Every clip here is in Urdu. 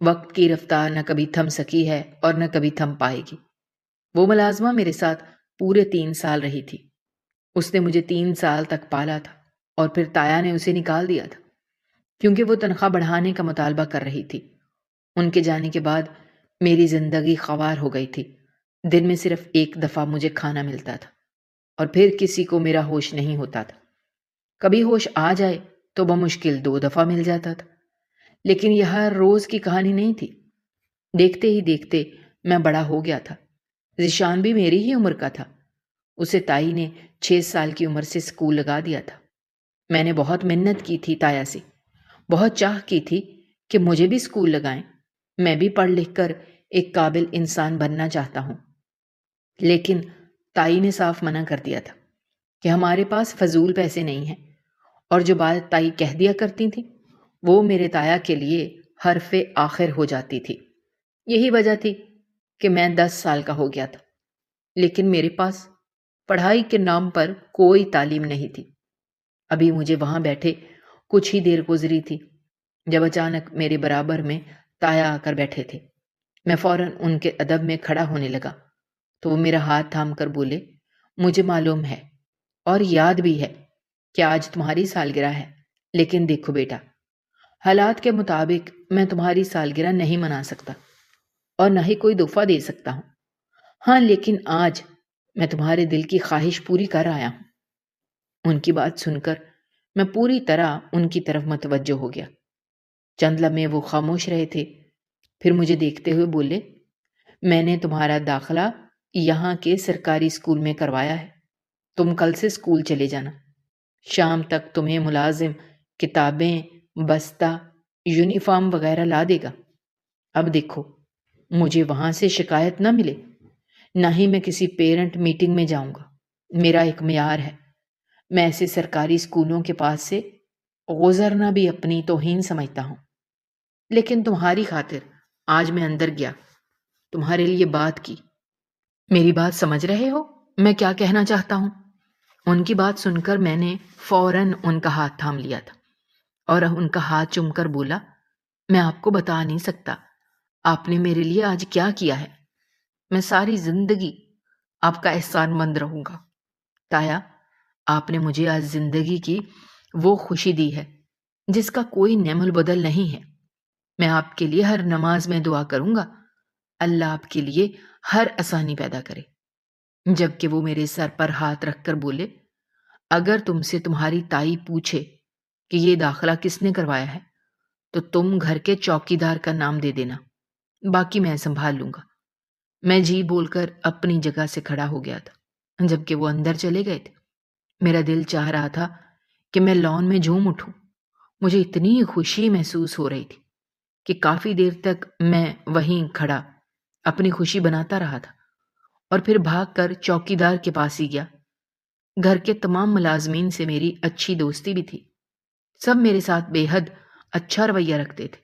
وقت کی رفتار نہ کبھی تھم سکی ہے اور نہ کبھی تھم پائے گی۔ وہ ملازمہ میرے ساتھ پورے 3 سال رہی تھی۔ اس نے مجھے 3 سال تک پالا تھا اور پھر تایا نے اسے نکال دیا تھا کیونکہ وہ تنخواہ بڑھانے کا مطالبہ کر رہی تھی۔ ان کے جانے کے بعد میری زندگی خوار ہو گئی تھی۔ دن میں صرف ایک دفعہ مجھے کھانا ملتا تھا اور پھر کسی کو میرا ہوش نہیں ہوتا تھا۔ کبھی ہوش آ جائے تو بمشکل 2 دفعہ مل جاتا تھا، لیکن یہ ہر روز کی کہانی نہیں تھی۔ دیکھتے ہی دیکھتے میں بڑا ہو گیا تھا۔ ذیشان بھی میری ہی عمر کا تھا۔ اسے تائی نے 6 سال کی عمر سے اسکول لگا دیا تھا۔ میں نے بہت منت کی تھی تایا سے، بہت چاہ کی تھی کہ مجھے بھی اسکول لگائیں۔ میں بھی پڑھ لکھ کر ایک قابل انسان بننا چاہتا ہوں، لیکن تائی نے صاف منع کر دیا تھا کہ ہمارے پاس فضول پیسے نہیں ہیں، اور جو بات تائی کہہ دیا کرتی تھی وہ میرے تایا کے لیے حرف آخر ہو جاتی تھی۔ یہی وجہ تھی کہ میں 10 سال کا ہو گیا تھا، لیکن میرے پاس پڑھائی کے نام پر کوئی تعلیم نہیں تھی۔ ابھی مجھے وہاں بیٹھے کچھ ہی دیر گزری تھی جب اچانک میرے برابر میں تایا آ کر بیٹھے تھے۔ میں فوراً ان کے ادب میں کھڑا ہونے لگا تو وہ میرا ہاتھ تھام کر بولے، مجھے معلوم ہے اور یاد بھی ہے کہ آج تمہاری سالگرہ ہے، لیکن دیکھو بیٹا، حالات کے مطابق میں تمہاری سالگرہ نہیں منا سکتا اور نہ ہی کوئی تحفہ دے سکتا ہوں۔ ہاں، لیکن آج میں تمہارے دل کی خواہش پوری کر آیا ہوں۔ ان کی بات سن کر میں پوری طرح ان کی طرف متوجہ ہو گیا۔ چند لمحے وہ خاموش رہے تھے، پھر مجھے دیکھتے ہوئے بولے، میں نے تمہارا داخلہ یہاں کے سرکاری اسکول میں کروایا ہے۔ تم کل سے اسکول چلے جانا۔ شام تک تمہیں ملازم کتابیں، بستہ، یونیفارم وغیرہ لا دے گا۔ اب دیکھو، مجھے وہاں سے شکایت نہ ملے، نہ ہی میں کسی پیرنٹ میٹنگ میں جاؤں گا۔ میرا ایک معیار ہے، میں ایسے سرکاری اسکولوں کے پاس سے گزرنا بھی اپنی توہین سمجھتا ہوں۔ لیکن تمہاری خاطر آج میں اندر گیا، تمہارے لیے بات کی۔ میری بات سمجھ رہے ہو میں کیا کہنا چاہتا ہوں؟ ان کی بات سن کر میں نے فوراً ان کا ہاتھ تھام لیا تھا اور ان کا ہاتھ چوم کر بولا، میں آپ کو بتا نہیں سکتا آپ نے میرے لیے آج کیا کیا ہے۔ میں ساری زندگی آپ کا احسان مند رہوں گا۔ تایا، آپ نے مجھے آج زندگی کی وہ خوشی دی ہے جس کا کوئی نعم البدل نہیں ہے۔ میں آپ کے لیے ہر نماز میں دعا کروں گا، اللہ آپ کے لیے ہر آسانی پیدا کرے۔ جبکہ وہ میرے سر پر ہاتھ رکھ کر بولے، اگر تم سے تمہاری تائی پوچھے کہ یہ داخلہ کس نے کروایا ہے تو تم گھر کے چوکیدار کا نام دے دینا، باقی میں سنبھال لوں گا۔ میں جی بول کر اپنی جگہ سے کھڑا ہو گیا تھا۔ جبکہ وہ اندر چلے گئے تھے، میرا دل چاہ رہا تھا کہ میں لان میں جھوم اٹھوں۔ مجھے اتنی خوشی محسوس ہو رہی تھی کہ کافی دیر تک میں وہیں کھڑا اپنی خوشی بناتا رہا تھا اور پھر بھاگ کر چوکیدار کے پاس ہی گیا۔ گھر کے تمام ملازمین سے میری اچھی دوستی بھی تھی، سب میرے ساتھ بے حد اچھا رویہ رکھتے تھے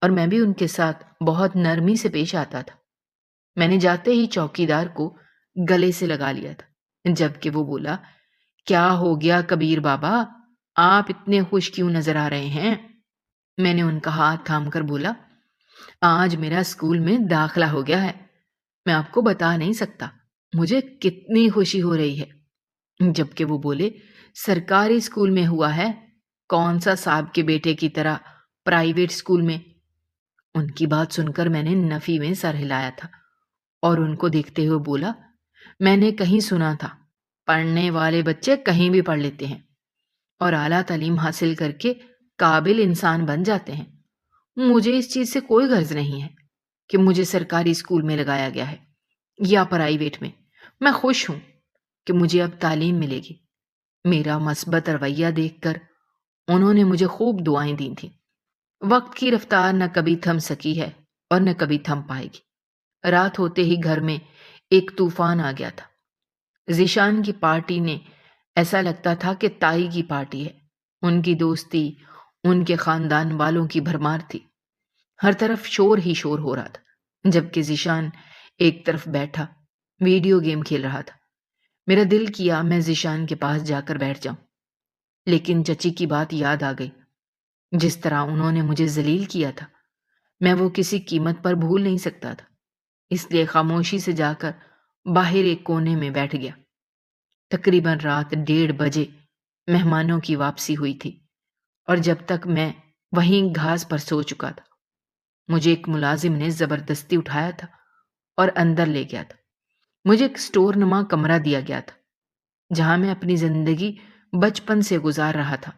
اور میں بھی ان کے ساتھ بہت نرمی سے پیش آتا تھا۔ میں نے جاتے ہی چوکیدار کو گلے سے لگا لیا تھا، جبکہ وہ بولا، کیا ہو گیا کبیر بابا، آپ اتنے خوش کیوں نظر آ رہے ہیں؟ میں نے ان کا ہاتھ تھام کر بولا، آج میرا اسکول میں داخلہ ہو گیا ہے، میں آپ کو بتا نہیں سکتا مجھے کتنی خوشی ہو رہی ہے۔ جبکہ وہ بولے، سرکاری اسکول میں ہوا ہے؟ کون سا صاحب کے بیٹے کی طرح پرائیویٹ اسکول میں؟ ان کی بات سن کر میں نے نفی میں سر ہلایا تھا اور ان کو دیکھتے ہوئے بولا، میں نے کہیں سنا تھا پڑھنے والے بچے کہیں بھی پڑھ لیتے ہیں اور اعلیٰ تعلیم حاصل کر کے قابل انسان بن جاتے ہیں۔ مجھے اس چیز سے کوئی غرض نہیں ہے کہ مجھے سرکاری اسکول میں لگایا گیا ہے یا پرائیویٹ میں۔ میں خوش ہوں کہ مجھے اب تعلیم ملے گی۔ میرا مثبت رویہ دیکھ کر انہوں نے مجھے خوب دعائیں دی تھیں۔ وقت کی رفتار نہ کبھی تھم سکی ہے اور نہ کبھی تھم پائے گی۔ رات ہوتے ہی گھر میں ایک طوفان آ گیا تھا۔ ذیشان کی پارٹی نے ایسا لگتا تھا کہ تائی کی پارٹی ہے۔ ان کی دوستی، ان کے خاندان والوں کی بھرمار تھی۔ ہر طرف شور ہی شور ہو رہا تھا، جبکہ ذیشان ایک طرف بیٹھا ویڈیو گیم کھیل رہا تھا۔ میرا دل کیا میں ذیشان کے پاس جا کر بیٹھ جاؤں، لیکن چچی کی بات یاد آ گئی، جس طرح انہوں نے مجھے ذلیل کیا تھا۔ میں وہ کسی قیمت پر بھول نہیں سکتا تھا، اس لیے خاموشی سے جا کر باہر ایک کونے میں بیٹھ گیا۔ تقریباً رات 1:30 بجے مہمانوں کی واپسی ہوئی تھی، اور جب تک میں وہیں گھاس پر سو چکا تھا، مجھے ایک ملازم نے زبردستی اٹھایا تھا اور اندر لے گیا تھا۔ مجھے ایک اسٹور نما کمرہ دیا گیا تھا جہاں میں اپنی زندگی بچپن سے گزار رہا تھا۔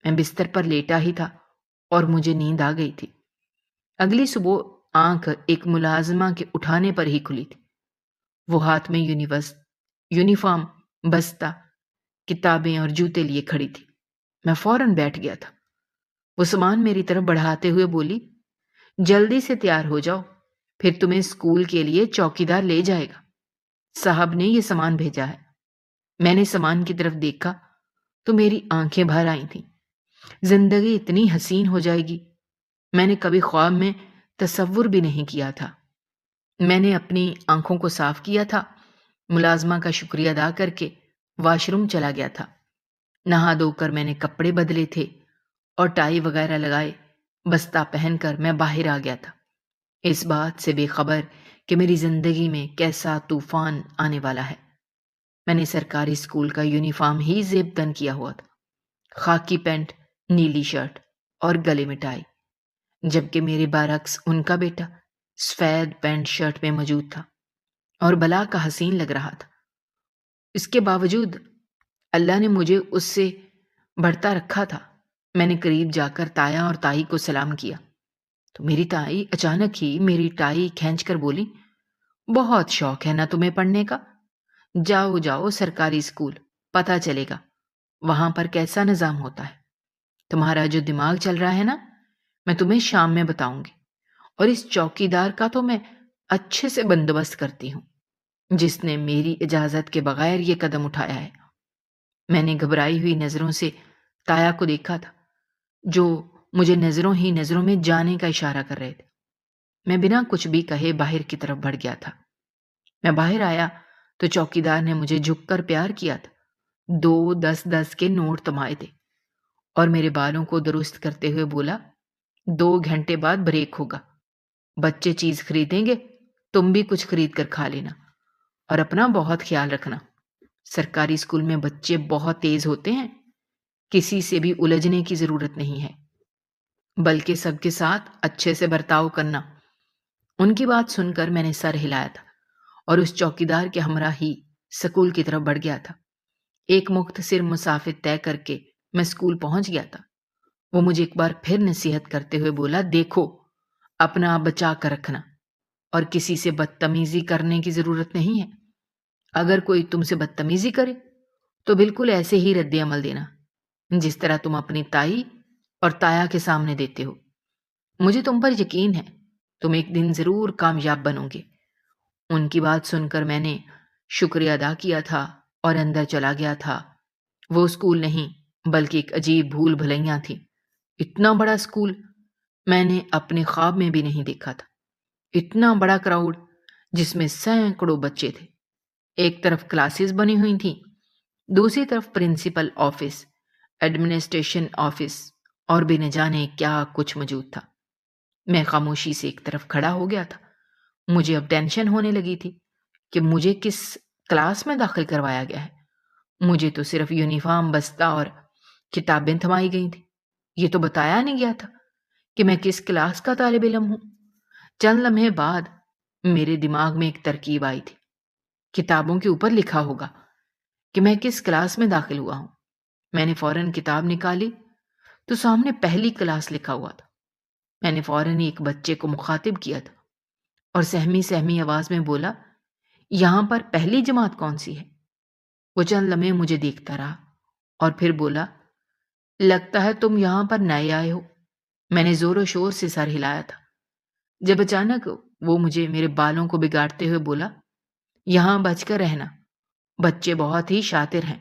میں بستر پر لیٹا ہی تھا اور مجھے نیند آ گئی تھی۔ اگلی صبح آنکھ ایک ملازمہ کے اٹھانے پر ہی کھلی تھی۔ وہ ہاتھ میں یونیفارم، بستہ، کتابیں اور جوتے لیے کھڑی تھی۔ میں فوراً بیٹھ گیا تھا۔ وہ سامان میری طرف بڑھاتے ہوئے بولی، جلدی سے تیار ہو جاؤ، پھر تمہیں اسکول کے لیے چوکیدار لے جائے گا۔ صاحب نے یہ سامان بھیجا ہے۔ میں نے سامان کی طرف دیکھا تو میری آنکھیں بھر آئی تھیں۔ زندگی اتنی حسین ہو جائے گی، میں نے کبھی خواب میں تصور بھی نہیں کیا تھا۔ میں نے اپنی آنکھوں کو صاف کیا تھا، ملازمہ کا شکریہ ادا کر کے واش روم چلا گیا تھا۔ نہا دھو کر میں نے کپڑے بدلے تھے اور ٹائی وغیرہ لگائے، بستہ پہن کر میں باہر آ گیا تھا، اس بات سے بے خبر کہ میری زندگی میں کیسا طوفان آنے والا ہے۔ میں نے سرکاری اسکول کا یونیفارم ہی زیب تن کیا ہوا تھا، خاکی پینٹ، نیلی شرٹ اور گلے میں ٹائی، جبکہ میرے برعکس ان کا بیٹا سفید پینٹ شرٹ میں موجود تھا اور بلا کا حسین لگ رہا تھا۔ اس کے باوجود اللہ نے مجھے اس سے بڑھتا رکھا تھا۔ میں نے قریب جا کر تایا اور تائی کو سلام کیا تو میری تائی اچانک ہی میری ٹائی کھینچ کر بولی، بہت شوق ہے نا تمہیں پڑھنے کا؟ جاؤ جاؤ سرکاری اسکول، پتہ چلے گا وہاں پر کیسا نظام ہوتا ہے۔ تمہارا جو دماغ چل رہا ہے نا، میں تمہیں شام میں بتاؤں گی، اور اس چوکیدار کا تو میں اچھے سے بندوبست کرتی ہوں جس نے میری اجازت کے بغیر یہ قدم اٹھایا ہے۔ میں نے گھبرائی ہوئی نظروں سے تایا کو دیکھا تھا جو مجھے نظروں ہی نظروں میں جانے کا اشارہ کر رہے تھے۔ میں بنا کچھ بھی کہے باہر کی طرف بڑھ گیا تھا۔ میں باہر آیا تو چوکیدار نے مجھے جھک کر پیار کیا تھا۔ 2 10 کے نوٹ تمائے تھے اور میرے بالوں کو درست کرتے ہوئے بولا، 2 گھنٹے بعد بریک ہوگا، بچے چیز خریدیں گے، تم بھی کچھ خرید کر کھا لینا اور اپنا بہت خیال رکھنا۔ سرکاری اسکول میں بچے بہت تیز ہوتے ہیں، کسی سے بھی الجھنے کی ضرورت نہیں ہے، بلکہ سب کے ساتھ اچھے سے برتاؤ کرنا۔ ان کی بات سن کر میں نے سر ہلایا تھا اور اس چوکیدار کے ہمراہ ہی سکول کی طرف بڑھ گیا تھا۔ ایک مختصر مسافت طے کر کے میں اسکول پہنچ گیا تھا۔ وہ مجھے ایک بار پھر نصیحت کرتے ہوئے بولا، دیکھو اپنا بچا کر رکھنا اور کسی سے بدتمیزی کرنے کی ضرورت نہیں ہے۔ اگر کوئی تم سے بدتمیزی کرے تو بالکل ایسے ہی رد عمل دینا جس طرح تم اپنی تائی اور تایا کے سامنے دیتے ہو۔ مجھے تم پر یقین ہے، تم ایک دن ضرور کامیاب بنو گے۔ ان کی بات سن کر میں نے شکریہ ادا کیا تھا اور اندر چلا گیا تھا۔ وہ اسکول نہیں بلکہ ایک عجیب بھول بھلیاں تھی۔ اتنا بڑا اسکول میں نے اپنے خواب میں بھی نہیں دیکھا تھا۔ اتنا بڑا کراؤڈ جس میں سینکڑوں بچے تھے۔ ایک طرف کلاسز بنی ہوئی تھیں، دوسری طرف پرنسپل آفس، ایڈمنسٹریشن آفس اور بھی نہ جانے کیا کچھ موجود تھا۔ میں خاموشی سے ایک طرف کھڑا ہو گیا تھا۔ مجھے اب ٹینشن ہونے لگی تھی کہ مجھے کس کلاس میں داخل کروایا گیا ہے۔ مجھے تو صرف یونیفارم، بستہ اور کتابیں تھمائی گئی تھیں، یہ تو بتایا نہیں گیا تھا کہ میں کس کلاس کا طالب علم ہوں۔ چند لمحے بعد میرے دماغ میں ایک ترکیب آئی تھی، کتابوں کے اوپر لکھا ہوگا کہ میں کس کلاس میں داخل ہوا ہوں۔ میں نے فوراً کتاب نکالی تو سامنے پہلی کلاس لکھا ہوا تھا۔ میں نے فوراً ایک بچے کو مخاطب کیا تھا اور سہمی سہمی آواز میں بولا، یہاں پر پہلی جماعت کون سی ہے؟ وہ چند لمحے مجھے دیکھتا رہا اور پھر بولا، لگتا ہے تم یہاں پر نئے آئے ہو۔ میں نے زور و شور سے سر ہلایا تھا جب اچانک وہ مجھے میرے بالوں کو بگاڑتے ہوئے بولا، یہاں بچ کر رہنا، بچے بہت ہی شاطر ہیں۔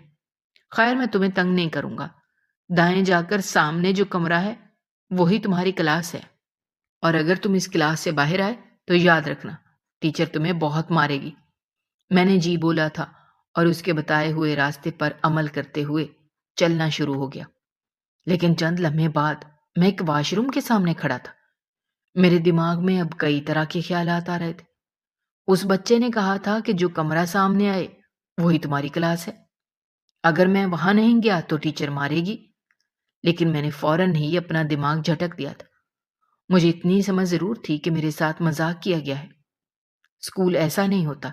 خیر میں تمہیں تنگ نہیں کروں گا، دائیں جا کر سامنے جو کمرہ ہے وہی تمہاری کلاس ہے، اور اگر تم اس کلاس سے باہر آئے تو یاد رکھنا ٹیچر تمہیں بہت مارے گی۔ میں نے جی بولا تھا اور اس کے بتائے ہوئے راستے پر عمل کرتے ہوئے چلنا شروع ہو گیا۔ لیکن چند لمحے بعد میں ایک واش روم کے سامنے کھڑا تھا۔ میرے دماغ میں اب کئی طرح کے خیالات آ رہے تھے۔ اس بچے نے کہا تھا کہ جو کمرہ سامنے آئے وہی تمہاری کلاس ہے، اگر میں وہاں نہیں گیا تو ٹیچر مارے گی۔ لیکن میں نے فوراً ہی اپنا دماغ جھٹک دیا تھا۔ مجھے اتنی سمجھ ضرور تھی کہ میرے ساتھ مذاق کیا گیا ہے۔ اسکول ایسا نہیں ہوتا۔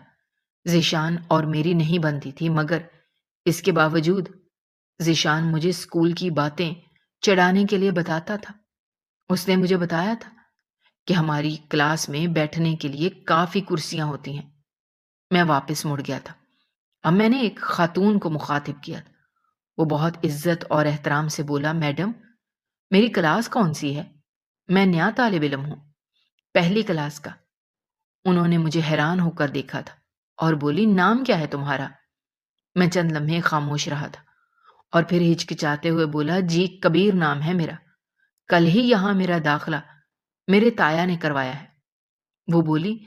ذیشان اور میری نہیں بنتی تھی، مگر اس کے باوجود ذیشان مجھے اسکول کی باتیں چڑھانے کے لیے بتاتا تھا۔ اس نے مجھے بتایا تھا کہ ہماری کلاس میں بیٹھنے کے لیے کافی کرسیاں ہوتی ہیں۔ میں واپس مڑ گیا تھا۔ اب میں نے ایک خاتون کو مخاطب کیا تھا۔ وہ بہت عزت اور احترام سے بولا، میڈم میری کلاس کون سی ہے؟ میں نیا طالب علم ہوں، پہلی کلاس کا۔ انہوں نے مجھے حیران ہو کر دیکھا تھا اور بولی، نام کیا ہے تمہارا؟ میں چند لمحے خاموش رہا تھا اور پھر ہچکچاتے ہوئے بولا، جی کبیر نام ہے میرا، کل ہی یہاں میرا داخلہ میرے تایا نے کروایا ہے۔ وہ بولی،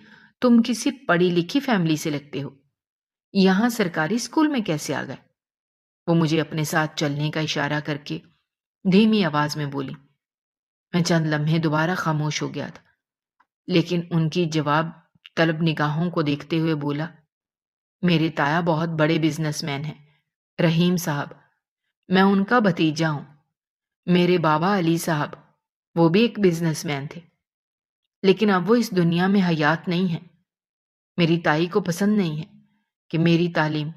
تم کسی پڑھی لکھی فیملی سے لگتے ہو، یہاں سرکاری اسکول میں کیسے آ گئے؟ وہ مجھے اپنے ساتھ چلنے کا اشارہ کر کے دھیمی آواز میں بولی۔ میں چند لمحے دوبارہ خاموش ہو گیا تھا، لیکن ان کی جواب طلب نگاہوں کو دیکھتے ہوئے بولا، میرے تایا بہت بڑے بزنس مین ہیں، رحیم صاحب، میں ان کا بھتیجا ہوں۔ میرے بابا علی صاحب وہ بھی ایک بزنس مین تھے، لیکن اب وہ اس دنیا میں حیات نہیں ہیں۔ میری تائی کو پسند نہیں ہے کہ میری تعلیم،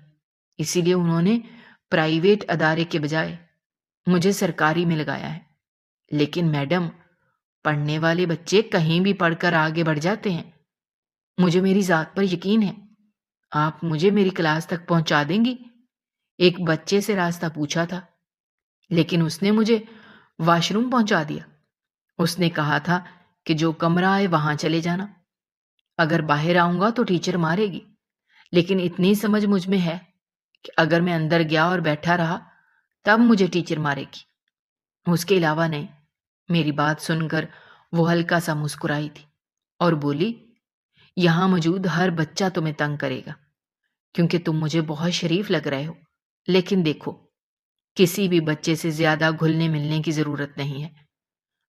اسی لیے انہوں نے پرائیویٹ ادارے کے بجائے مجھے سرکاری میں لگایا ہے۔ لیکن میڈم، پڑھنے والے بچے کہیں بھی پڑھ کر آگے بڑھ جاتے ہیں، مجھے میری ذات پر یقین ہے۔ آپ مجھے میری کلاس تک پہنچا دیں گی؟ ایک بچے سے راستہ پوچھا تھا، لیکن اس نے مجھے واش روم پہنچا دیا۔ اس نے کہا تھا کہ جو کمرہ آئے وہاں چلے جانا، اگر باہر آؤں گا تو ٹیچر مارے گی۔ لیکن اتنی سمجھ مجھ میں ہے کہ اگر میں اندر گیا اور بیٹھا رہا تب مجھے ٹیچر مارے گی، اس کے علاوہ نہیں۔ میری بات سن کر وہ ہلکا سا مسکرائی تھی اور بولی، یہاں موجود ہر بچہ تمہیں تنگ کرے گا کیونکہ تم مجھے بہت شریف لگ رہے ہو، لیکن دیکھو کسی بھی بچے سے زیادہ گھلنے ملنے کی ضرورت نہیں ہے۔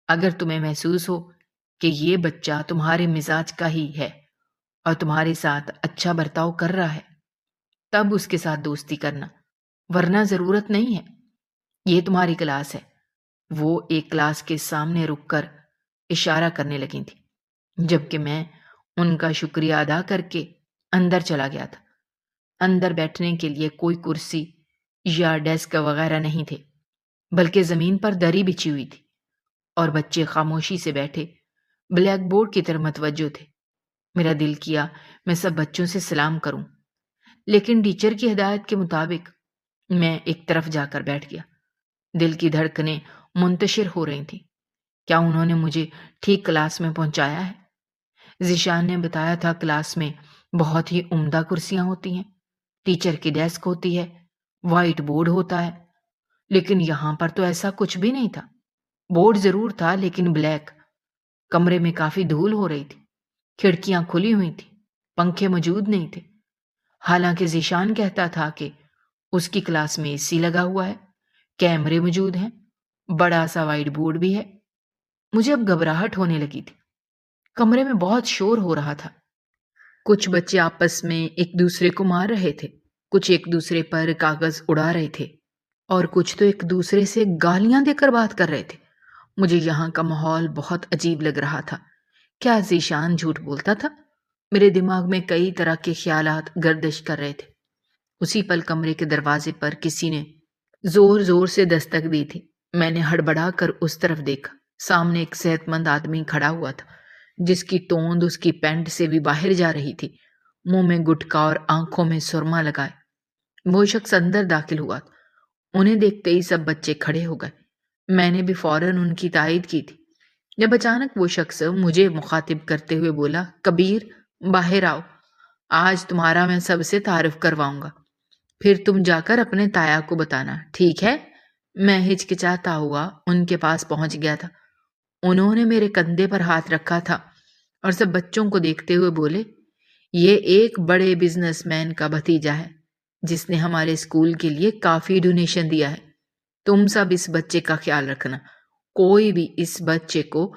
اگر تمہیں محسوس ہو کہ یہ بچہ تمہارے مزاج کا ہی ہے اور تمہارے ساتھ اچھا برتاؤ کر رہا ہے تب اس کے ساتھ دوستی کرنا، ورنہ ضرورت نہیں ہے۔ یہ تمہاری کلاس ہے۔ وہ ایک کلاس کے سامنے رک کر اشارہ کرنے لگی تھی، جبکہ میں ان کا شکریہ ادا کر کے اندر چلا گیا تھا۔ اندر بیٹھنے کے لیے کوئی کرسی یا ڈیسک وغیرہ نہیں تھے، بلکہ زمین پر دری بچھی ہوئی تھی اور بچے خاموشی سے بیٹھے بلیک بورڈ کی طرف متوجہ تھے۔ میرا دل کیا میں سب بچوں سے سلام کروں، لیکن ٹیچر کی ہدایت کے مطابق میں ایک طرف جا کر بیٹھ گیا۔ دل کی دھڑکنیں منتشر ہو رہی تھیں۔ کیا انہوں نے مجھے ٹھیک کلاس میں پہنچایا ہے؟ ذیشان نے بتایا تھا کلاس میں بہت ہی عمدہ کرسیاں ہوتی ہیں، ٹیچر کی ڈیسک ہوتی ہے، وائٹ بورڈ ہوتا ہے، لیکن یہاں پر تو ایسا کچھ بھی نہیں تھا۔ بورڈ ضرور تھا لیکن بلیک۔ کمرے میں کافی دھول ہو رہی تھی، کھڑکیاں کھلی ہوئی تھی، پنکھے موجود نہیں تھے۔ حالانکہ ذیشان کہتا تھا کہ اس کی کلاس میں اے سی لگا ہوا ہے، کیمرے موجود ہیں، بڑا سا وائٹ بورڈ بھی ہے۔ مجھے اب گھبراہٹ ہونے لگی تھی۔ کمرے میں بہت شور ہو رہا تھا۔ کچھ بچے آپس میں ایک دوسرے کو مار رہے تھے، کچھ ایک دوسرے پر کاغذ اڑا رہے تھے اور کچھ تو ایک دوسرے سے گالیاں دے کر بات کر رہے تھے۔ مجھے یہاں کا ماحول بہت عجیب لگ رہا تھا۔ کیا ذیشان جھوٹ بولتا تھا؟ میرے دماغ میں کئی طرح کے خیالات گردش کر رہے تھے۔ اسی پل کمرے کے دروازے پر کسی نے زور زور سے دستک دی تھی۔ میں نے ہڑبڑا کر اس طرف دیکھا۔ سامنے ایک صحت مند آدمی کھڑا ہوا تھا، جس کی توند اس کی پینٹ سے بھی باہر جا رہی تھی، منہ میں گٹکا اور آنکھوں میں سرما لگائے۔ وہ شخص اندر داخل ہوا۔ انہیں دیکھتے ہی سب بچے کھڑے ہو گئے۔ میں نے بھی فوراً ان کی تائید کی تھی، جب اچانک وہ شخص مجھے مخاطب کرتے ہوئے بولا، کبیر باہر آؤ، آج تمہارا میں سب سے تعارف کرواؤں گا، پھر تم جا کر اپنے تایا کو بتانا، ٹھیک ہے؟ میں ہچکچاتا ہوا ان کے پاس پہنچ گیا تھا۔ انہوں نے میرے کندھے پر ہاتھ رکھا تھا اور سب بچوں کو دیکھتے ہوئے بولے، یہ ایک بڑے بزنس مین کا بھتیجا ہے جس نے ہمارے اسکول کے لیے کافی ڈونیشن دیا ہے۔ تم سب اس بچے کا خیال رکھنا، کوئی بھی اس بچے کو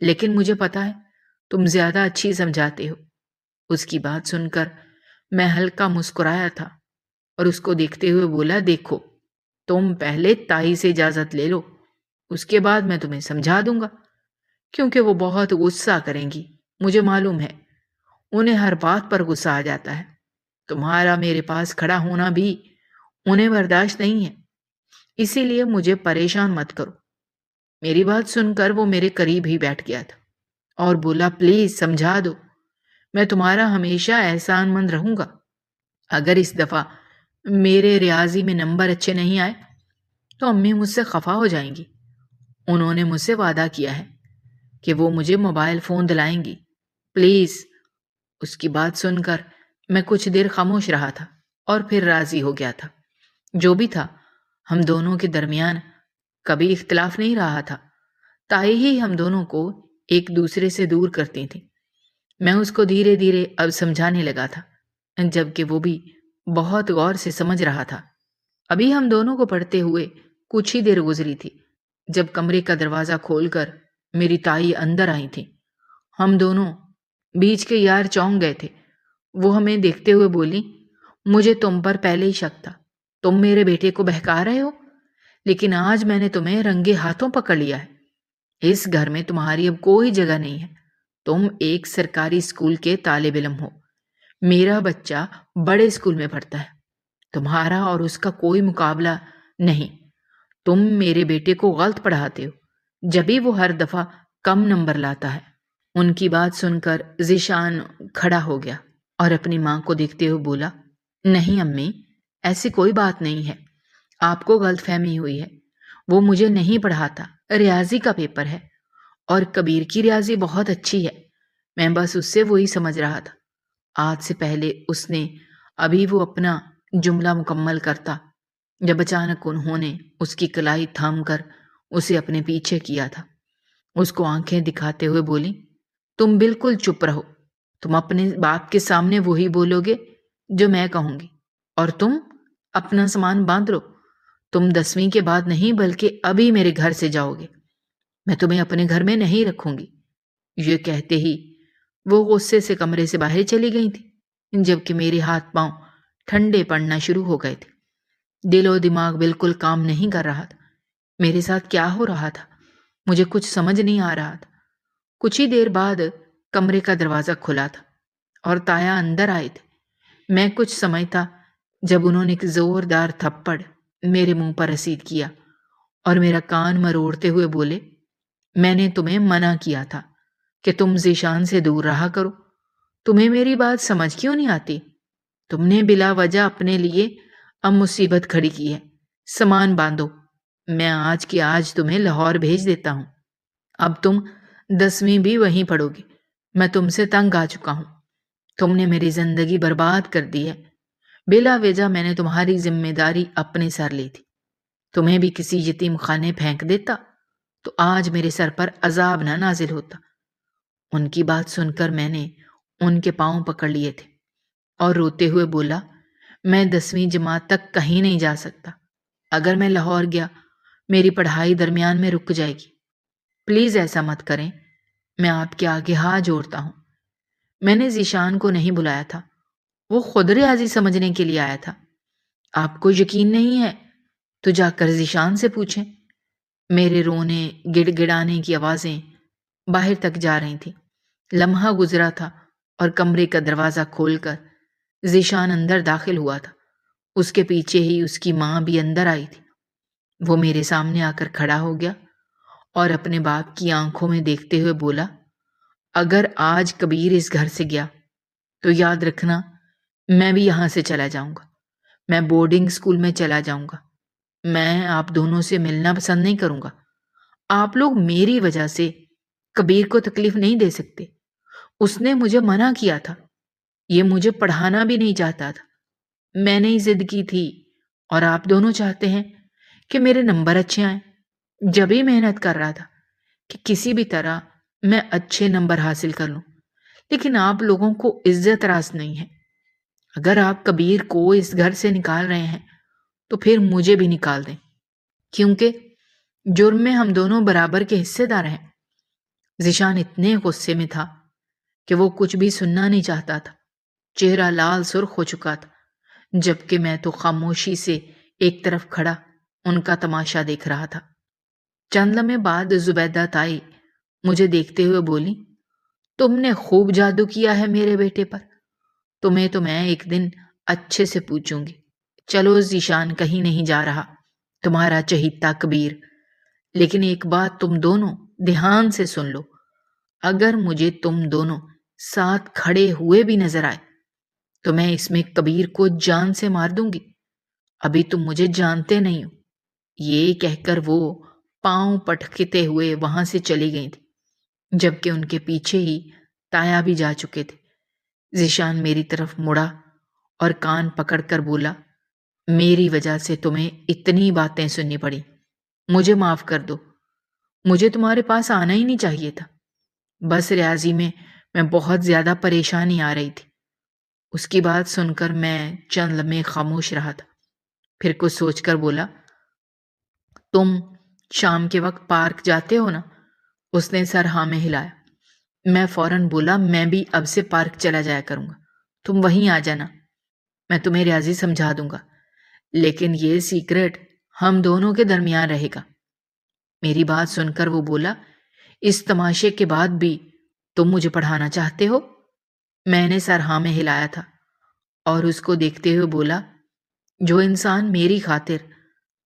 لیکن مجھے پتا ہے تم زیادہ اچھی سمجھاتے ہو۔ اس کی بات سن کر میں ہلکا مسکرایا تھا اور اس کو دیکھتے ہوئے بولا، دیکھو تم پہلے تائی سے اجازت لے لو، اس کے بعد میں تمہیں سمجھا دوں گا، کیونکہ وہ بہت غصہ کریں گی، مجھے معلوم ہے، انہیں ہر بات پر غصہ آ جاتا ہے۔ تمہارا میرے پاس کھڑا ہونا بھی انہیں برداشت نہیں ہے، اسی لیے مجھے پریشان مت کرو۔ میری بات سن کر وہ میرے قریب ہی بیٹھ گیا تھا اور بولا، پلیز سمجھا دو، میں تمہارا ہمیشہ احسان مند رہوں گا۔ اگر اس دفعہ میرے ریاضی میں نمبر اچھے نہیں آئے تو امی مجھ سے خفا ہو جائیں گی۔ انہوں نے مجھ سے وعدہ کیا ہے کہ وہ مجھے موبائل فون دلائیں گی، پلیز۔ اس کی بات سن کر میں کچھ دیر خاموش رہا تھا اور پھر راضی ہو گیا تھا۔ جو بھی تھا، ہم دونوں کے درمیان کبھی اختلاف نہیں رہا تھا، تائی ہی ہم دونوں کو ایک دوسرے سے دور کرتی تھی۔ میں اس کو دھیرے دھیرے اب سمجھانے لگا تھا، جبکہ وہ بھی بہت غور سے سمجھ رہا تھا۔ ابھی ہم دونوں کو پڑھتے ہوئے کچھ ہی دیر گزری تھی جب کمرے کا دروازہ کھول کر میری تائی اندر آئی تھی۔ ہم دونوں بیچ کے یار چونک گئے تھے۔ وہ ہمیں دیکھتے ہوئے بولی، مجھے تم پر پہلے ہی شک تھا، تم میرے بیٹے کو بہکا رہے ہو، لیکن آج میں نے تمہیں رنگے ہاتھوں پکڑ لیا ہے۔ اس گھر میں تمہاری اب کوئی جگہ نہیں ہے، تم ایک سرکاری اسکول کے طالب علم ہو، میرا بچہ بڑے اسکول میں پڑھتا ہے، تمہارا اور اس کا کوئی مقابلہ نہیں۔ تم میرے بیٹے کو غلط پڑھاتے ہو، جبھی وہ ہر دفعہ کم نمبر لاتا ہے۔ ان کی بات سن کر ذیشان کھڑا ہو گیا اور اپنی ماں کو دیکھتے ہوئے بولا، نہیں امی، ایسی کوئی بات نہیں ہے، آپ کو غلط فہمی ہوئی ہے، وہ مجھے نہیں پڑھاتا، ریاضی کا پیپر ہے اور کبیر کی ریاضی بہت اچھی ہے، میں بس اس سے وہی سمجھ رہا تھا۔ آج سے پہلے اس نے ابھی وہ اپنا جملہ مکمل کرتا جب اچانک انہوں نے اس کی کلائی تھام کر اسے اپنے پیچھے کیا تھا۔ اس کو آنکھیں دکھاتے ہوئے بولی، تم بالکل چپ رہو، تم اپنے باپ کے سامنے وہی بولو گے جو میں کہوں گی، اور تم اپنا سامان باندھ لو، تم 10ویں کے بعد نہیں بلکہ ابھی میرے گھر سے جاؤ گے، میں تمہیں اپنے گھر میں نہیں رکھوں گی۔ یہ کہتے ہی وہ غصے سے کمرے سے باہر چلی گئی تھی، جبکہ میرے ہاتھ پاؤں ٹھنڈے پڑنا شروع ہو گئے تھے۔ دل و دماغ بالکل کام نہیں کر رہا تھا۔ میرے ساتھ کیا ہو رہا تھا؟ مجھے کچھ سمجھ نہیں آ رہا تھا۔ کچھ ہی دیر بعد کمرے کا دروازہ کھلا تھا اور تایا اندر آئے تھے۔ میں کچھ سمجھتا جب انہوں نے ایک زوردار تھپڑ میرے منہ پر رسید کیا اور میرا کان مروڑتے ہوئے بولے، میں نے تمہیں منع کیا تھا کہ تم ذیشان سے دور رہا کرو، تمہیں میری بات سمجھ کیوں نہیں آتی؟ تم نے بلا وجہ اپنے لیے اب مصیبت کھڑی کی ہے، سامان باندھو، میں آج کی آج تمہیں لاہور بھیج دیتا ہوں، اب تم 10ویں بھی وہیں پڑھو گے، میں تم سے تنگ آ چکا ہوں، تم نے میری زندگی برباد کر دی ہے، بلا وجہ میں نے تمہاری ذمہ داری اپنے سر لی تھی، تمہیں بھی کسی یتیم خانے پھینک دیتا تو آج میرے سر پر عذاب نہ نازل ہوتا۔ ان کی بات سن کر میں نے ان کے پاؤں پکڑ لیے تھے اور روتے ہوئے بولا، میں 10ویں جماعت تک کہیں نہیں جا سکتا، اگر میں لاہور گیا میری پڑھائی درمیان میں رک جائے گی، پلیز ایسا مت کریں، میں آپ کے آگے ہاتھ جوڑتا ہوں۔ میں نے ذیشان کو نہیں بلایا تھا، وہ خود ریاضی سمجھنے کے لیے آیا تھا۔ آپ کو یقین نہیں ہے تو جا کر ذیشان سے پوچھیں۔ میرے رونے گڑ گڑانے کی آوازیں باہر تک جا رہی تھیں۔ لمحہ گزرا تھا اور کمرے کا دروازہ کھول کر ذیشان اندر داخل ہوا تھا۔ اس کے پیچھے ہی اس کی ماں بھی اندر آئی تھی۔ وہ میرے سامنے آ کر کھڑا ہو گیا اور اپنے باپ کی آنکھوں میں دیکھتے ہوئے بولا، اگر آج کبیر اس گھر سے گیا تو یاد رکھنا میں بھی یہاں سے چلا جاؤں گا، میں بورڈنگ اسکول میں چلا جاؤں گا، میں آپ دونوں سے ملنا پسند نہیں کروں گا، آپ لوگ میری وجہ سے کبیر کو تکلیف نہیں دے سکتے، اس نے مجھے منع کیا تھا، یہ مجھے پڑھانا بھی نہیں چاہتا تھا، میں نے ہی ضد کی تھی، اور آپ دونوں چاہتے ہیں کہ میرے نمبر اچھے آئیں، جب ہی محنت کر رہا تھا کہ کسی بھی طرح میں اچھے نمبر حاصل کر لوں، لیکن آپ لوگوں کو عزت راست نہیں ہے، اگر آپ کبیر کو اس گھر سے نکال رہے ہیں تو پھر مجھے بھی نکال دیں، کیونکہ جرم میں ہم دونوں برابر کے حصے دار ہیں۔ ذیشان اتنے غصے میں تھا کہ وہ کچھ بھی سننا نہیں چاہتا تھا۔ چہرہ لال سرخ ہو چکا تھا، جبکہ میں تو خاموشی سے ایک طرف کھڑا ان کا تماشا دیکھ رہا تھا۔ چند لمحے بعد زبیدہ تائی مجھے دیکھتے ہوئے بولی، تم نے خوب جادو کیا ہے میرے بیٹے پر، تمہیں تو میں ایک دن اچھے سے پوچھوں گی۔ چلو ذیشان کہیں نہیں جا رہا، تمہارا چہیتا کبیر، لیکن ایک بات تم دونوں دھیان سے سن لو، اگر مجھے تم دونوں ساتھ کھڑے ہوئے بھی نظر آئے تو میں اس میں کبیر کو جان سے مار دوں گی۔ ابھی تم مجھے جانتے نہیں ہو۔ یہ کہہ کر وہ پاؤں پٹکتے ہوئے وہاں سے چلی گئی تھی، جبکہ ان کے پیچھے ہی تایا بھی جا چکے تھے۔ ذیشان میری طرف مڑا اور کان پکڑ کر بولا، میری وجہ سے تمہیں اتنی باتیں سننی پڑی، مجھے معاف کر دو، مجھے تمہارے پاس آنا ہی نہیں چاہیے تھا۔ بس ریاضی میں بہت زیادہ پریشانی آ رہی تھی۔ اس کی بات سن کر میں چند لمحے خاموش رہا تھا، پھر کچھ سوچ کر بولا، تم شام کے وقت پارک جاتے ہو نا؟ اس نے سر ہاں میں ہلایا۔ میں فوراً بولا، میں بھی اب سے پارک چلا جایا کروں گا، تم وہیں آ جانا، میں تمہیں ریاضی سمجھا دوں گا، لیکن یہ سیکرٹ ہم دونوں کے درمیان رہے گا۔ میری بات سن کر وہ بولا، اس تماشے کے بعد بھی تم مجھے پڑھانا چاہتے ہو؟ میں نے سر ہاں میں ہلایا تھا اور اس کو دیکھتے ہوئے بولا، جو انسان میری خاطر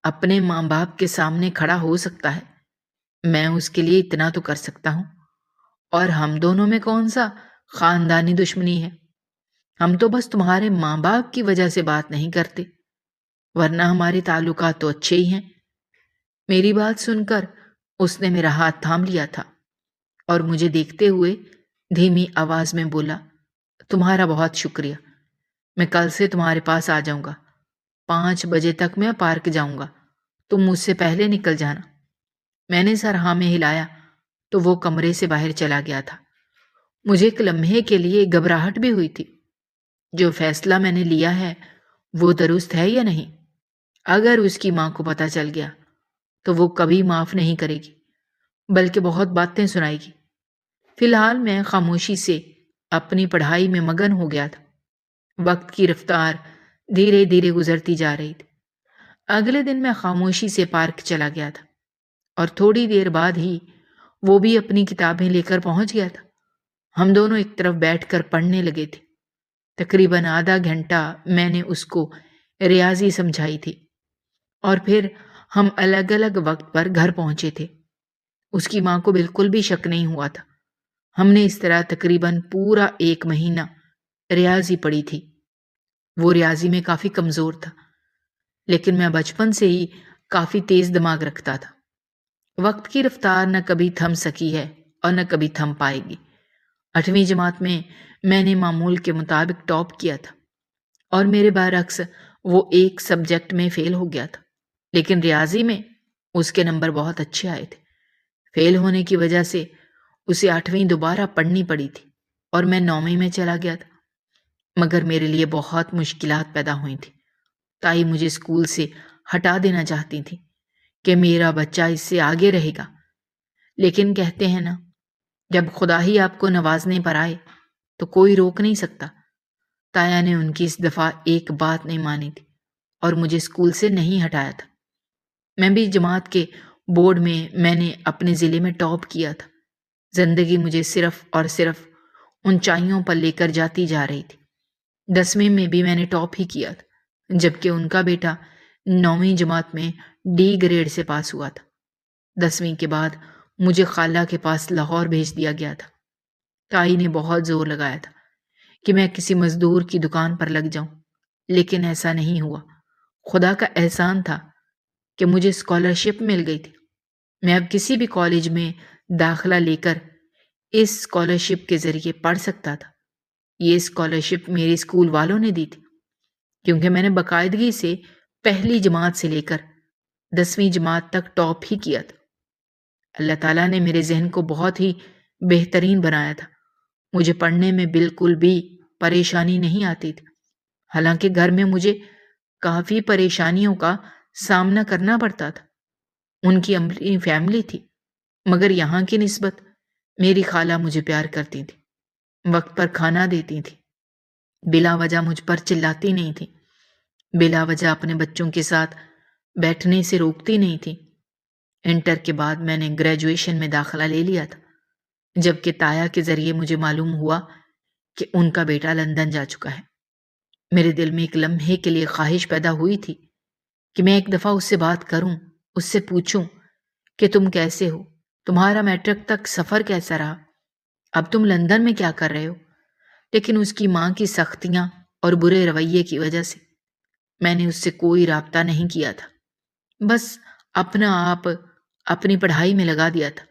اپنے ماں باپ کے سامنے کھڑا ہو سکتا ہے، میں اس کے لیے اتنا تو کر سکتا ہوں۔ اور ہم دونوں میں کون سا خاندانی دشمنی ہے؟ ہم تو بس تمہارے ماں باپ کی وجہ سے بات نہیں کرتے، ورنہ ہمارے تعلقات تو اچھے ہی ہیں۔ میری بات سن کر اس نے میرا ہاتھ تھام لیا تھا اور مجھے دیکھتے ہوئے دھیمی آواز میں بولا، تمہارا بہت شکریہ، میں کل سے تمہارے پاس آ جاؤں گا، 5 بجے تک میں پارک جاؤں گا، تم مجھ سے پہلے نکل جانا۔ میں نے سر ہاں میں ہلایا تو وہ کمرے سے باہر چلا گیا تھا۔ مجھے ایک لمحے کے لیے گھبراہٹ بھی ہوئی تھی، جو فیصلہ میں نے لیا ہے وہ درست ہے یا نہیں؟ اگر اس کی ماں کو پتہ چل گیا تو وہ کبھی معاف نہیں کرے گی، بلکہ بہت باتیں سنائے گی۔ فی الحال میں خاموشی سے اپنی پڑھائی میں مگن ہو گیا تھا۔ وقت کی رفتار دھیرے دھیرے گزرتی جا رہی تھی۔ اگلے دن میں خاموشی سے پارک چلا گیا تھا اور تھوڑی دیر بعد ہی وہ بھی اپنی کتابیں لے کر پہنچ گیا تھا۔ ہم دونوں ایک طرف بیٹھ کر پڑھنے لگے تھے۔ تقریباً آدھا گھنٹہ میں نے اس کو ریاضی سمجھائی تھی اور پھر ہم الگ الگ وقت پر گھر پہنچے تھے۔ اس کی ماں کو بالکل بھی شک نہیں ہوا تھا۔ ہم نے اس طرح تقریباً پورا 1 مہینہ ریاضی پڑھی تھی۔ وہ ریاضی میں کافی کمزور تھا، لیکن میں بچپن سے ہی کافی تیز دماغ رکھتا تھا۔ وقت کی رفتار نہ کبھی تھم سکی ہے اور نہ کبھی تھم پائے گی۔ 8ویں جماعت میں نے معمول کے مطابق ٹاپ کیا تھا اور میرے برعکس وہ ایک سبجیکٹ میں فیل ہو گیا تھا، لیکن ریاضی میں اس کے نمبر بہت اچھے آئے تھے۔ فیل ہونے کی وجہ سے اسے 8ویں دوبارہ پڑھنی پڑی تھی اور میں 9ویں میں چلا گیا تھا۔ مگر میرے لیے بہت مشکلات پیدا ہوئی تھی۔ تائی مجھے اسکول سے ہٹا دینا چاہتی تھی کہ میرا بچہ اس سے آگے رہے گا، لیکن کہتے ہیں نا، جب خدا ہی آپ کو نوازنے پر آئے تو کوئی روک نہیں سکتا۔ تایا نے ان کی اس دفعہ ایک بات نہیں مانی تھی اور مجھے اسکول سے نہیں ہٹایا تھا۔ میں بھی جماعت کے بورڈ میں نے اپنے ضلع میں ٹاپ کیا تھا۔ زندگی مجھے صرف اور صرف اونچائیوں پر لے کر جاتی جا رہی تھی۔ 10ویں میں بھی میں نے ٹاپ ہی کیا تھا، جبکہ ان کا بیٹا 9ویں جماعت میں ڈی گریڈ سے پاس ہوا تھا۔ 10ویں کے بعد مجھے خالہ کے پاس لاہور بھیج دیا گیا تھا۔ تائی نے بہت زور لگایا تھا کہ میں کسی مزدور کی دکان پر لگ جاؤں، لیکن ایسا نہیں ہوا۔ خدا کا احسان تھا کہ مجھے اسکالرشپ مل گئی تھی۔ میں اب کسی بھی کالج میں داخلہ لے کر اس اسکالرشپ کے ذریعے پڑھ سکتا تھا۔ یہ اسکالرشپ میرے اسکول والوں نے دی تھی، کیونکہ میں نے باقاعدگی سے پہلی جماعت سے لے کر 10ویں جماعت تک ٹاپ ہی کیا تھا۔ اللہ تعالیٰ نے میرے ذہن کو بہت ہی بہترین بنایا تھا۔ مجھے پڑھنے میں بالکل بھی پریشانی نہیں آتی تھی، حالانکہ گھر میں مجھے کافی پریشانیوں کا سامنا کرنا پڑتا تھا۔ ان کی اپنی فیملی تھی، مگر یہاں کی نسبت میری خالہ مجھے پیار کرتی تھی، وقت پر کھانا دیتی تھی، بلا وجہ مجھ پر چلاتی نہیں تھی، بلا وجہ اپنے بچوں کے ساتھ بیٹھنے سے روکتی نہیں تھی۔ انٹر کے بعد میں نے گریجویشن میں داخلہ لے لیا تھا، جبکہ تایا کے ذریعے مجھے معلوم ہوا کہ ان کا بیٹا لندن جا چکا ہے۔ میرے دل میں ایک لمحے کے لیے خواہش پیدا ہوئی تھی کہ میں ایک دفعہ اس سے بات کروں، اس سے پوچھوں کہ تم کیسے ہو، تمہارا میٹرک تک سفر کیسا رہا، اب تم لندن میں کیا کر رہے ہو۔ لیکن اس کی ماں کی سختیاں اور برے رویے کی وجہ سے میں نے اس سے کوئی رابطہ نہیں کیا تھا، بس اپنا آپ اپنی پڑھائی میں لگا دیا تھا۔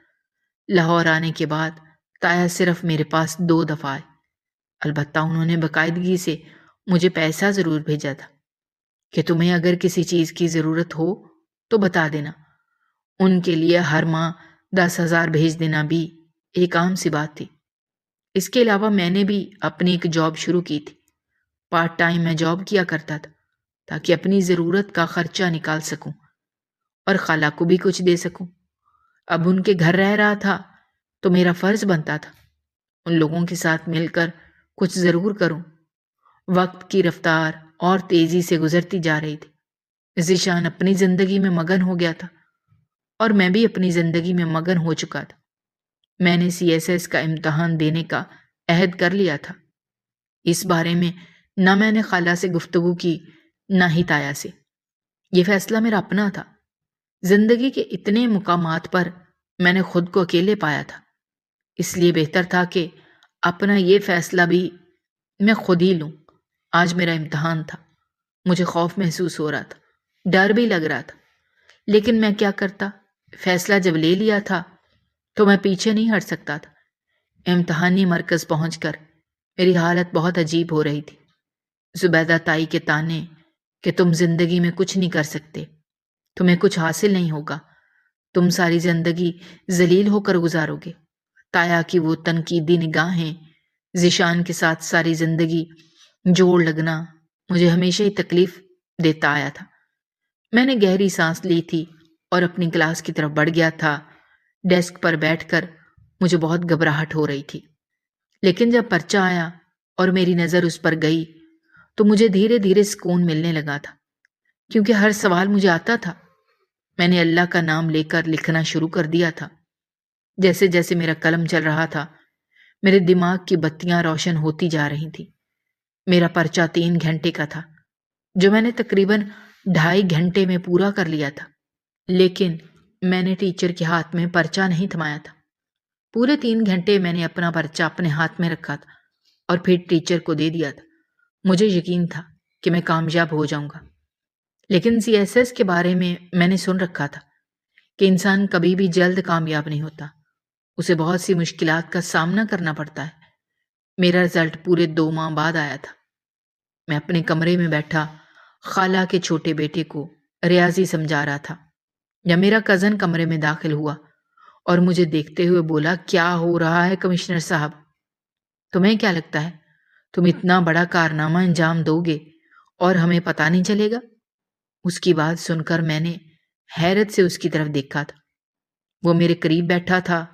لاہور آنے کے بعد تایا صرف میرے پاس 2 دفعہ آئے، البتہ انہوں نے باقاعدگی سے مجھے پیسہ ضرور بھیجا تھا کہ تمہیں اگر کسی چیز کی ضرورت ہو تو بتا دینا۔ ان کے لیے ہر ماہ 10,000 بھیج دینا بھی ایک عام سی بات تھی۔ اس کے علاوہ میں نے بھی اپنی ایک جاب شروع کی تھی، پارٹ ٹائم میں جاب کیا کرتا تھا تاکہ اپنی ضرورت کا خرچہ نکال سکوں اور خالہ کو بھی کچھ دے سکوں۔ اب ان کے گھر رہ رہا تھا تو میرا فرض بنتا تھا ان لوگوں کے ساتھ مل کر کچھ ضرور کروں۔ وقت کی رفتار اور تیزی سے گزرتی جا رہی تھی۔ ذیشان اپنی زندگی میں مگن ہو گیا تھا اور میں بھی اپنی زندگی میں مگن ہو چکا تھا۔ میں نے CSS کا امتحان دینے کا عہد کر لیا تھا۔ اس بارے میں نہ میں نے خالہ سے گفتگو کی، نہ ہی تایا سے۔ یہ فیصلہ میرا اپنا تھا۔ زندگی کے اتنے مقامات پر میں نے خود کو اکیلے پایا تھا، اس لیے بہتر تھا کہ اپنا یہ فیصلہ بھی میں خود ہی لوں۔ آج میرا امتحان تھا، مجھے خوف محسوس ہو رہا تھا، ڈر بھی لگ رہا تھا، لیکن میں کیا کرتا؟ فیصلہ جب لے لیا تھا تو میں پیچھے نہیں ہٹ سکتا تھا۔ امتحانی مرکز پہنچ کر میری حالت بہت عجیب ہو رہی تھی۔ زبیدہ تائی کے طعنے کہ تم زندگی میں کچھ نہیں کر سکتے، تمہیں کچھ حاصل نہیں ہوگا، تم ساری زندگی ذلیل ہو کر گزارو گے، تایا کی وہ تنقیدی نگاہیں، ذیشان کے ساتھ ساری زندگی جوڑ لگنا مجھے ہمیشہ ہی تکلیف دیتا آیا تھا۔ میں نے گہری سانس لی تھی اور اپنی کلاس کی طرف بڑھ گیا تھا۔ ڈیسک پر بیٹھ کر مجھے بہت گھبراہٹ ہو رہی تھی، لیکن جب پرچہ آیا اور میری نظر اس پر گئی تو مجھے دھیرے دھیرے سکون ملنے لگا تھا، کیونکہ ہر سوال مجھے آتا تھا۔ میں نے اللہ کا نام لے کر لکھنا شروع کر دیا تھا۔ جیسے جیسے میرا قلم چل رہا تھا میرے دماغ کی بتیاں روشن ہوتی جا رہی تھیں۔ میرا پرچہ 3 گھنٹے کا تھا، جو میں نے تقریباً 2.5 گھنٹے میں پورا کر لیا تھا، لیکن میں نے ٹیچر کے ہاتھ میں پرچہ نہیں تھمایا تھا۔ پورے 3 گھنٹے میں نے اپنا پرچہ اپنے ہاتھ میں رکھا تھا اور پھر ٹیچر کو دے دیا تھا۔ مجھے یقین تھا کہ میں کامیاب ہو جاؤں گا، لیکن CSS کے بارے میں نے سن رکھا تھا کہ انسان کبھی بھی جلد کامیاب نہیں ہوتا، اسے بہت سی مشکلات کا سامنا کرنا پڑتا ہے۔ میرا رزلٹ پورے 2 ماہ بعد آیا تھا۔ میں اپنے کمرے میں بیٹھا خالہ کے چھوٹے بیٹے کو ریاضی سمجھا رہا تھا جب میرا کزن کمرے میں داخل ہوا اور مجھے دیکھتے ہوئے بولا، کیا ہو رہا ہے کمشنر صاحب؟ تمہیں کیا لگتا ہے تم اتنا بڑا کارنامہ انجام دو گے اور ہمیں پتہ نہیں چلے گا؟ اس کی بات سن کر میں نے حیرت سے اس کی طرف دیکھا تھا۔ وہ میرے قریب بیٹھا تھا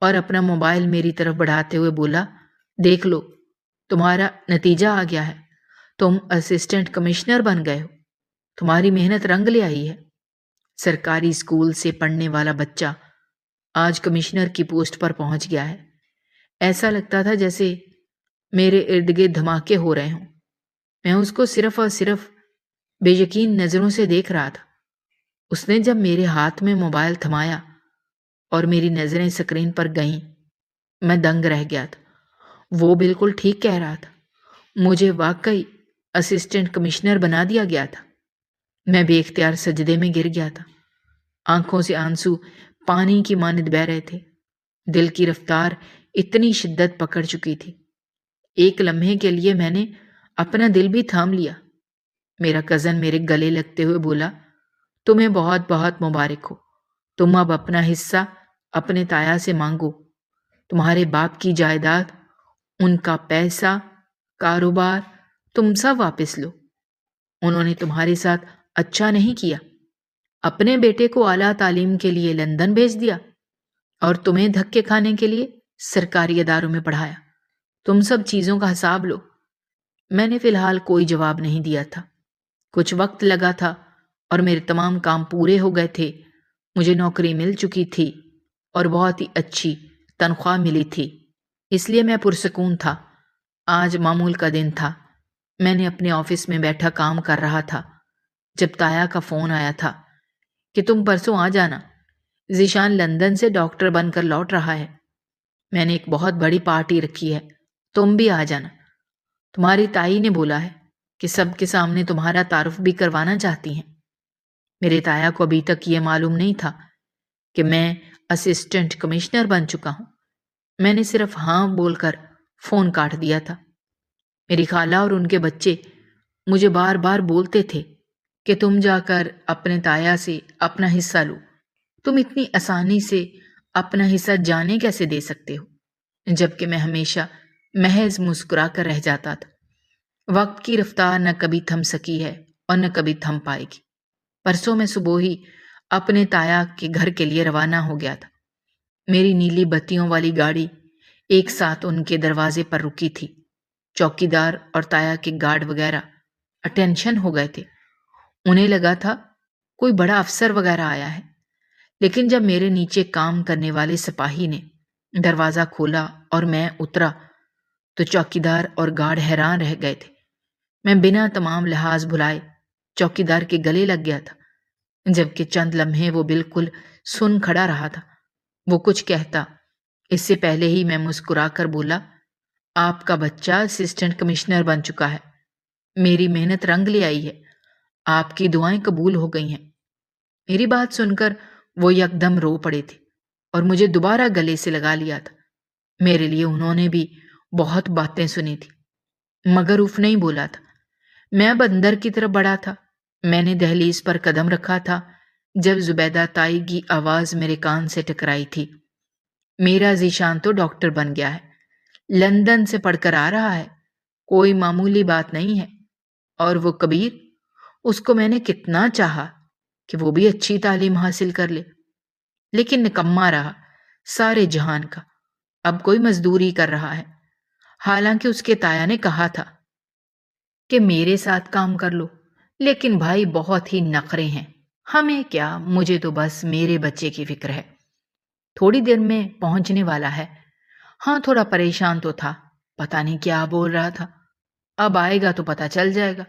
اور اپنا موبائل میری طرف بڑھاتے ہوئے بولا، دیکھ لو تمہارا نتیجہ آ گیا ہے، تم اسسٹنٹ کمشنر بن گئے ہو، تمہاری محنت رنگ لے آئی ہے۔ سرکاری اسکول سے پڑھنے والا بچہ آج کمشنر کی پوسٹ پر پہنچ گیا ہے۔ ایسا لگتا تھا جیسے میرے ارد گرد دھماکے ہو رہے ہوں۔ میں اس کو صرف اور صرف بے یقین نظروں سے دیکھ رہا تھا۔ اس نے جب میرے ہاتھ میں موبائل تھمایا اور میری نظریں سکرین پر گئیں، میں دنگ رہ گیا تھا۔ وہ بالکل ٹھیک کہہ رہا تھا، مجھے واقعی اسسٹنٹ کمشنر بنا دیا گیا تھا۔ میں بے اختیار سجدے میں گر گیا تھا۔ آنکھوں سے آنسو پانی کی مانند بہہ رہے تھے۔ دل کی رفتار اتنی شدت پکڑ چکی تھی، ایک لمحے کے لیے میں نے اپنا دل بھی تھام لیا۔ میرا کزن میرے گلے لگتے ہوئے بولا، تمہیں بہت بہت مبارک ہو، تم اب اپنا حصہ اپنے تایا سے مانگو، تمہارے باپ کی جائیداد، ان کا پیسہ، کاروبار، تم سب واپس لو۔ انہوں نے تمہارے ساتھ اچھا نہیں کیا، اپنے بیٹے کو اعلیٰ تعلیم کے لیے لندن بھیج دیا اور تمہیں دھکے کھانے کے لیے سرکاری اداروں میں پڑھایا، تم سب چیزوں کا حساب لو۔ میں نے فی الحال کوئی جواب نہیں دیا تھا۔ کچھ وقت لگا تھا اور میرے تمام کام پورے ہو گئے تھے۔ مجھے نوکری مل چکی تھی اور بہت ہی اچھی تنخواہ ملی تھی، اس لیے میں پرسکون تھا۔ آج معمول کا دن تھا۔ میں نے اپنے آفس میں بیٹھا کام کر رہا تھا جب تایا کا فون آیا تھا کہ تم پرسوں آ جانا، ذیشان لندن سے ڈاکٹر بن کر لوٹ رہا ہے۔ میں نے ایک بہت بڑی پارٹی رکھی ہے، تم بھی آ جانا۔ تمہاری تائی نے بولا ہے کہ سب کے سامنے تمہارا تعارف بھی کروانا چاہتی ہیں۔ میرے تایا کو ابھی تک یہ معلوم نہیں تھا کہ میں اسسٹنٹ کمشنر بن چکا ہوں۔ میں نے صرف ہاں بول کر فون کاٹ دیا تھا۔ میری خالہ اور ان کے بچے مجھے بار بار بولتے تھے کہ تم جا کر اپنے تایا سے اپنا حصہ لو۔ تم اتنی آسانی سے اپنا حصہ جانے کیسے دے سکتے ہو؟ جبکہ میں ہمیشہ محض مسکرا کر رہ جاتا تھا۔ وقت کی رفتار نہ کبھی تھم سکی ہے اور نہ کبھی تھم پائے گی۔ پرسوں میں صبح ہی اپنے تایا کے گھر کے لیے روانہ ہو گیا تھا۔ میری نیلی بتیوں والی گاڑی ایک ساتھ ان کے دروازے پر رکی تھی۔ چوکیدار اور تایا کے گارڈ وغیرہ اٹینشن ہو گئے تھے۔ انہیں لگا تھا کوئی بڑا افسر وغیرہ آیا ہے، لیکن جب میرے نیچے کام کرنے والے سپاہی نے دروازہ کھولا اور میں اترا تو چوکیدار اور گارڈ حیران رہ گئے تھے۔ میں بنا تمام لحاظ بھلائے چوکیدار کے گلے لگ گیا تھا، جبکہ چند لمحے وہ بالکل سن کھڑا رہا تھا۔ وہ کچھ کہتا اس سے پہلے ہی میں مسکرا کر بولا، آپ کا بچہ اسسٹنٹ کمشنر بن چکا ہے۔ میری محنت رنگ لے آئی ہے، آپ کی دعائیں قبول ہو گئی ہیں۔ میری بات سن کر وہ یکدم رو پڑے تھے اور مجھے دوبارہ گلے سے لگا لیا تھا۔ میرے لیے انہوں نے بھی بہت باتیں سنی تھی، مگر اف نہیں بولا تھا۔ میں اب اندر کی طرف بڑھا تھا۔ میں نے دہلیز پر قدم رکھا تھا جب زبیدہ تائی کی آواز میرے کان سے ٹکرائی تھی۔ میرا ذیشان تو ڈاکٹر بن گیا ہے، لندن سے پڑھ کر آ رہا ہے، کوئی معمولی بات نہیں ہے۔ اور وہ کبیر، اس کو میں نے کتنا چاہا کہ وہ بھی اچھی تعلیم حاصل کر لے، لیکن نکما رہا سارے جہان کا۔ اب کوئی مزدوری کر رہا ہے، حالانکہ اس کے تایا نے کہا تھا کہ میرے ساتھ کام کر لو، لیکن بھائی بہت ہی نخرے ہیں۔ ہمیں کیا، مجھے تو بس میرے بچے کی فکر ہے، تھوڑی دیر میں پہنچنے والا ہے۔ ہاں تھوڑا پریشان تو تھا، پتہ نہیں کیا بول رہا تھا، اب آئے گا تو پتہ چل جائے گا۔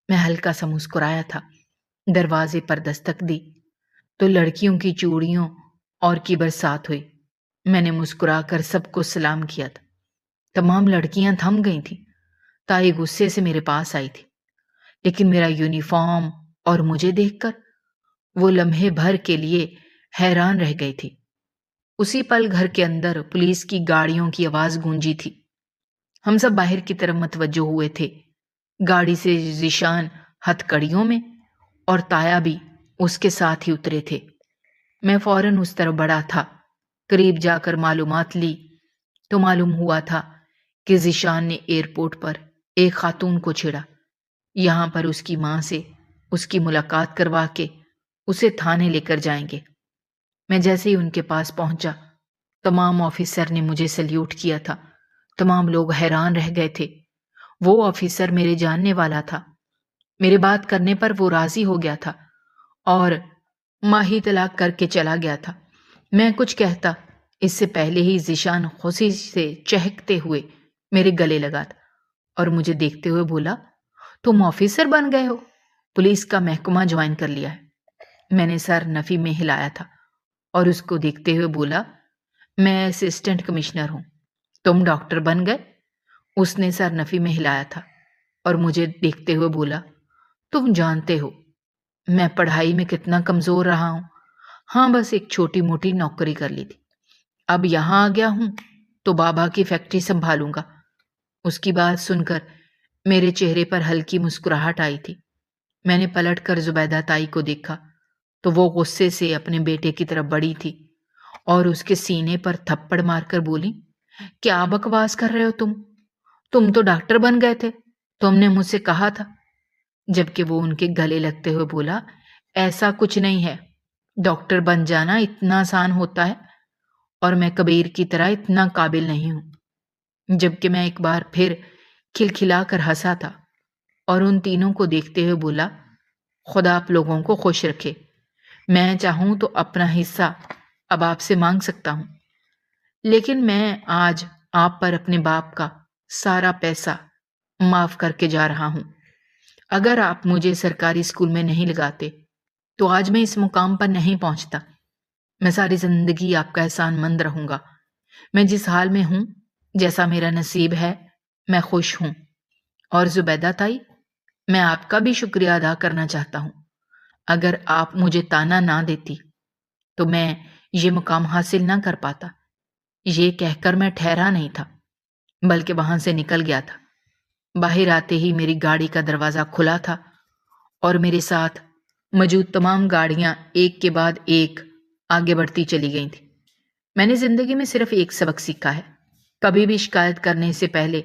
میں ہلکا سا مسکرایا تھا۔ دروازے پر دستک دی تو لڑکیوں کی چوڑیوں اور کی برسات ہوئی۔ میں نے مسکرا کر سب کو سلام کیا تھا۔ تمام لڑکیاں تھم گئی تھیں۔ تائی غصے سے میرے پاس آئی تھی، لیکن میرا یونیفارم اور مجھے دیکھ کر وہ لمحے بھر کے لیے حیران رہ گئی تھی۔ اسی پل گھر کے اندر پولیس کی گاڑیوں کی آواز گونجی تھی۔ ہم سب باہر کی طرف متوجہ ہوئے تھے۔ گاڑی سے ذیشان ہتھ کڑیوں میں اور تایا بھی اس کے ساتھ ہی اترے تھے۔ میں فوراً اس طرف بڑھا تھا۔ قریب جا کر معلومات لی تو معلوم ہوا تھا کہ ذیشان نے ایئرپورٹ پر ایک خاتون کو چھیڑا۔ یہاں پر اس کی ماں سے اس کی ملاقات کروا کے اسے تھانے لے کر جائیں گے۔ میں جیسے ہی ان کے پاس پہنچا، تمام آفیسر نے مجھے سلیوٹ کیا تھا۔ تمام لوگ حیران رہ گئے تھے۔ وہ آفیسر میرے جاننے والا تھا۔ میرے بات کرنے پر وہ راضی ہو گیا تھا اور ماہی طلاق کر کے چلا گیا تھا۔ میں کچھ کہتا اس سے پہلے ہی ذیشان خوشی سے چہکتے ہوئے میرے گلے لگا تھا اور مجھے دیکھتے ہوئے بولا، تم آفیسر بن گئے ہو، پولیس کا محکمہ جوائن کر لیا ہے۔ میں نے سر نفی میں ہلایا تھا اور اس کو دیکھتے ہوئے بولا، میں اسسٹنٹ کمشنر ہوں، تم ڈاکٹر بن گئے؟ اس نے سر نفی میں ہلایا تھا اور مجھے دیکھتے ہوئے بولا، تم جانتے ہو میں پڑھائی میں کتنا کمزور رہا ہوں۔ ہاں بس ایک چھوٹی موٹی نوکری کر لی تھی، اب یہاں آ گیا ہوں تو بابا کی فیکٹری سنبھالوں گا۔ اس کی بات سن کر میرے چہرے پر ہلکی مسکراہٹ آئی تھی۔ میں نے پلٹ کر زبیدہ تائی کو دیکھا تو وہ غصے سے اپنے بیٹے کی طرف بڑھی تھی اور اس کے سینے پر تھپڑ مار کر بولی، کیا بکواس کر رہے ہو تم تو ڈاکٹر بن گئے تھے، تم نے مجھ سے کہا تھا۔ جبکہ وہ ان کے گلے لگتے ہوئے بولا، ایسا کچھ نہیں ہے، ڈاکٹر بن جانا اتنا آسان ہوتا ہے اور میں کبیر کی طرح اتنا قابل نہیں ہوں۔ جبکہ میں ایک بار پھر کھلکھلا کر ہنسا تھا اور ان تینوں کو دیکھتے ہوئے بولا، خدا آپ لوگوں کو خوش رکھے۔ میں چاہوں تو اپنا حصہ اب آپ سے مانگ سکتا ہوں، لیکن میں آج آپ پر اپنے باپ کا سارا پیسہ معاف کر کے جا رہا ہوں۔ اگر آپ مجھے سرکاری اسکول میں نہیں لگاتے تو آج میں اس مقام پر نہیں پہنچتا۔ میں ساری زندگی آپ کا احسان مند رہوں گا۔ میں جس حال میں ہوں، جیسا میرا نصیب ہے، میں خوش ہوں۔ اور زبیدہ تائی، میں آپ کا بھی شکریہ ادا کرنا چاہتا ہوں۔ اگر آپ مجھے تانا نہ دیتی تو میں یہ مقام حاصل نہ کر پاتا۔ یہ کہہ کر میں ٹھہرا نہیں تھا، بلکہ وہاں سے نکل گیا تھا۔ باہر آتے ہی میری گاڑی کا دروازہ کھلا تھا اور میرے ساتھ موجود تمام گاڑیاں ایک کے بعد ایک آگے بڑھتی چلی گئی تھیں۔ میں نے زندگی میں صرف ایک سبق سیکھا ہے، کبھی بھی شکایت کرنے سے پہلے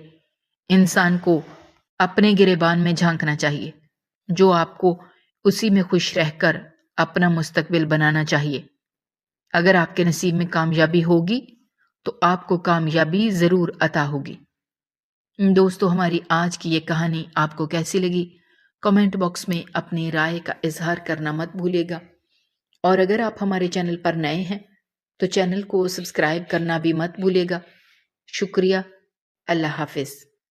انسان کو اپنے گریبان میں جھانکنا چاہیے، جو آپ کو اسی میں خوش رہ کر اپنا مستقبل بنانا چاہیے۔ اگر آپ کے نصیب میں کامیابی ہوگی تو آپ کو کامیابی ضرور عطا ہوگی۔ دوستو، ہماری آج کی یہ کہانی آپ کو کیسی لگی؟ کمنٹ باکس میں اپنی رائے کا اظہار کرنا مت بھولیے گا، اور اگر آپ ہمارے چینل پر نئے ہیں تو چینل کو سبسکرائب کرنا بھی مت بھولیے گا۔ شکریہ۔ اللہ حافظ۔